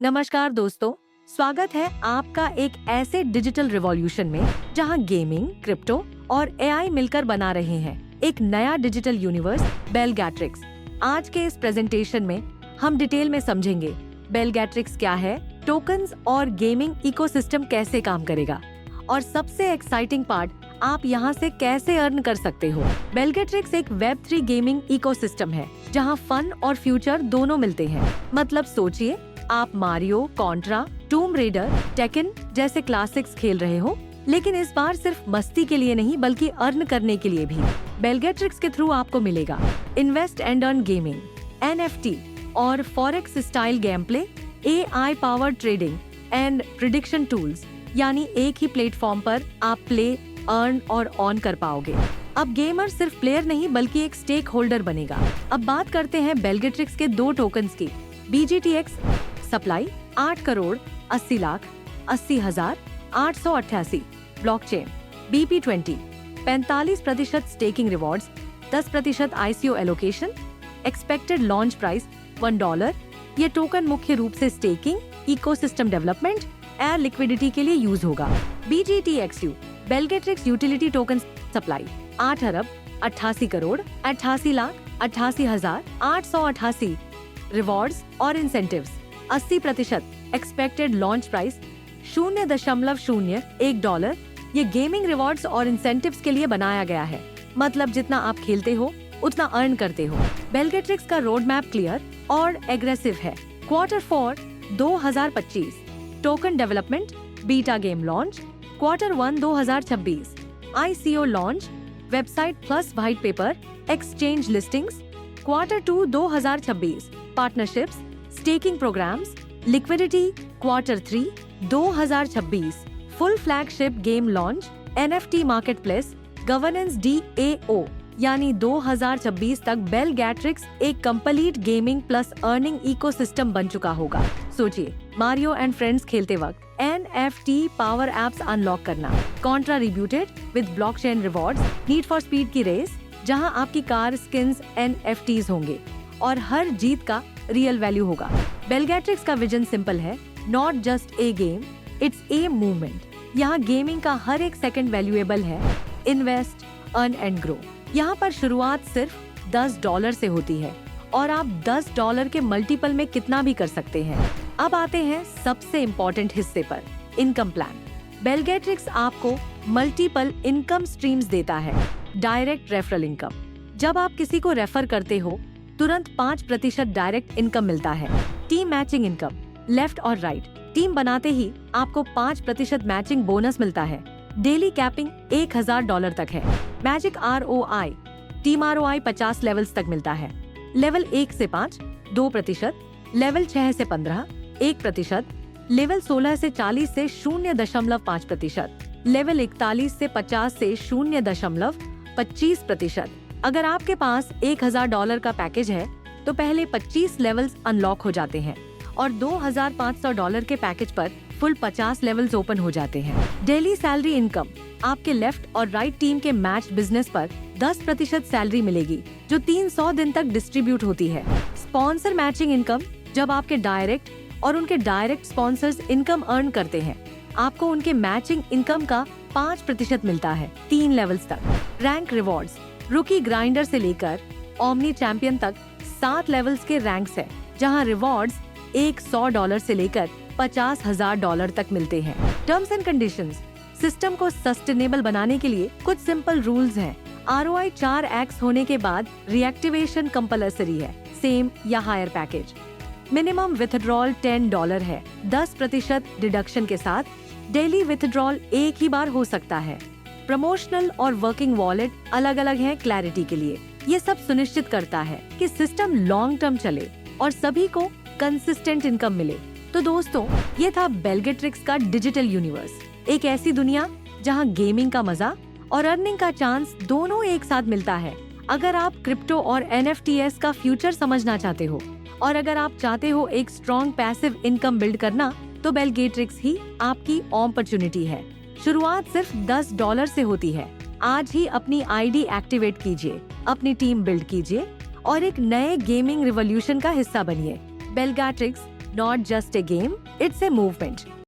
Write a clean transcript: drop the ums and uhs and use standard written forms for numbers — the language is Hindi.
नमस्कार दोस्तों, स्वागत है आपका एक ऐसे डिजिटल रिवॉल्यूशन में जहां गेमिंग, क्रिप्टो और एआई मिलकर बना रहे हैं एक नया डिजिटल यूनिवर्स, बेलगैट्रिक्स। आज के इस प्रेजेंटेशन में हम डिटेल में समझेंगे बेलगैट्रिक्स क्या है, टोकन्स और गेमिंग इकोसिस्टम कैसे काम करेगा और सबसे एक्साइटिंग पार्ट, आप यहाँ से कैसे अर्न कर सकते हो। बेलगैट्रिक्स एक वेब 3 गेमिंग इकोसिस्टम है जहाँ फन और फ्यूचर दोनों मिलते हैं। मतलब सोचिए, आप मारियो, कॉन्ट्रा, टूम रेडर, टेकन जैसे क्लासिक्स खेल रहे हो, लेकिन इस बार सिर्फ मस्ती के लिए नहीं बल्कि अर्न करने के लिए भी। बेलगैट्रिक्स के थ्रू आपको मिलेगा invest and earn gaming, NFT और forex style game play, AI powered trading and prediction tools, यानी एक ही प्लेटफॉर्म पर आप प्ले, अर्न और ऑन कर पाओगे। अब गेमर सिर्फ प्लेयर नहीं बल्कि एक स्टेक होल्डर बनेगा। अब बात करते हैं बेलगैट्रिक्स के 2 टोकन्स की। BGTX supply 8 crore 80 lakh 80,888, blockchain BP20 45% staking rewards, 10% ICO allocation, expected launch price $1। ये टोकन मुख्य रूप से स्टेकिंग, इकोसिस्टम डेवलपमेंट और लिक्विडिटी के लिए यूज होगा। BGTXU बेलगैट्रिक्स यूटिलिटी टोकन सप्लाई 8 अरब 88 करोड़ 88 लाख 88,888, रिवॉर्ड्स और इंसेंटिव्स 80%, एक्सपेक्टेड लॉन्च प्राइस $0.01। ये गेमिंग रिवॉर्ड्स और इंसेंटिव्स के लिए बनाया गया है। मतलब जितना आप खेलते हो उतना अर्न करते हो। बेलगैट्रिक्स का रोड मैप क्लियर और एग्रेसिव है। Q4 2025 token development, beta game launch Q1 2026, ICO launch, website plus white paper, exchange listings Q2 2026, partnerships, staking programs, liquidity Q3 2026, full flagship game launch, NFT marketplace, governance DAO, यानी 2026 तक बेलगैट्रिक्स एक complete gaming plus earning ecosystem बन चुका होगा। सोचिए, मारियो एंड फ्रेंड्स खेलते वक्त NFT पावर एप्स अनलॉक करना, contributed with blockchain rewards, need for speed की रेस जहां आपकी कार स्किन्स NFTs होंगे और हर जीत का रियल वैल्यू होगा। बेलगैट्रिक्स का विजन सिंपल है, not just a game, it's a movement. यहाँ गेमिंग का हर एक सेकंड वैल्यूएबल है। Invest, earn and grow. यहाँ पर शुरुआत सिर्फ $10 से होती है और आप $10 के मल्टीपल में कितना भी कर सकते हैं। अब आते हैं सबसे इम्पोर्टेंट हिस्से पर, इनकम प्लान। बेलगैट्रिक्स आपको मल्टीपल इनकम स्ट्रीम्स देता है। डायरेक्ट रेफरल इनकम, जब आप किसी को रेफर करते हो तुरंत 5% डायरेक्ट इनकम मिलता है। टीम मैचिंग इनकम, लेफ्ट और राइट टीम बनाते ही आपको 5% मैचिंग बोनस मिलता है। डेली कैपिंग $1,000 तक है। Magic ROI, team ROI 50 levels तक मिलता है। लेवल 1 से 5 2%, लेवल 6 से 15 1%, लेवल 16 से 40 से 0.5%, लेवल 41 से 50 से 0.25%। अगर आपके पास $1,000 का पैकेज है तो पहले 25 लेवल्स अनलॉक हो जाते हैं और $2,500 के पैकेज पर फुल 50 लेवल्स ओपन हो जाते हैं। डेली सैलरी इनकम, आपके लेफ्ट और राइट टीम के मैच बिजनेस पर 10% सैलरी मिलेगी जो 300 दिन तक डिस्ट्रीब्यूट होती है। स्पॉन्सर मैचिंग इनकम, जब आपके डायरेक्ट और उनके डायरेक्ट स्पॉन्सर्स इनकम अर्न करते हैं, आपको उनके मैचिंग इनकम का 5% मिलता है 3 लेवल्स तक। रैंक रिवॉर्ड्स, रुकी ग्राइंडर से लेकर ओमनी चैंपियन तक 7 लेवल्स के रैंक्स है जहां रिवॉर्ड्स $100 से लेकर $50,000 तक मिलते हैं। टर्म्स एंड कंडीशंस, सिस्टम को सस्टेनेबल बनाने के लिए कुछ सिंपल रूल्स हैं। ROI 4x होने के बाद रिएक्टिवेशन कंपल्सरी है, सेम या हायर पैकेज। मिनिमम विथड्रॉल $10 है, 10% डिडक्शन के साथ। डेली विथड्रॉल एक ही बार हो सकता है। प्रमोशनल और वर्किंग वॉलेट अलग अलग है क्लैरिटी के लिए। ये सब सुनिश्चित करता है कि सिस्टम लॉन्ग टर्म चले और सभी को कंसिस्टेंट इनकम मिले। तो दोस्तों, ये था बेलगैट्रिक्स का डिजिटल यूनिवर्स, एक ऐसी दुनिया जहां गेमिंग का मजा और अर्निंग का चांस दोनों एक साथ मिलता है। अगर आप क्रिप्टो और NFTs का फ्यूचर समझना चाहते हो और अगर आप चाहते हो एक स्ट्रॉन्ग पैसिव इनकम बिल्ड करना, तो बेलगैट्रिक्स ही आपकी अपॉर्चुनिटी है। शुरुआत सिर्फ $10 से होती है। आज ही अपनी ID एक्टिवेट कीजिए, अपनी टीम बिल्ड कीजिए और एक नए गेमिंग रिवॉल्यूशन का हिस्सा बनिए। बेलगैट्रिक्स, Not just a game, it's a movement.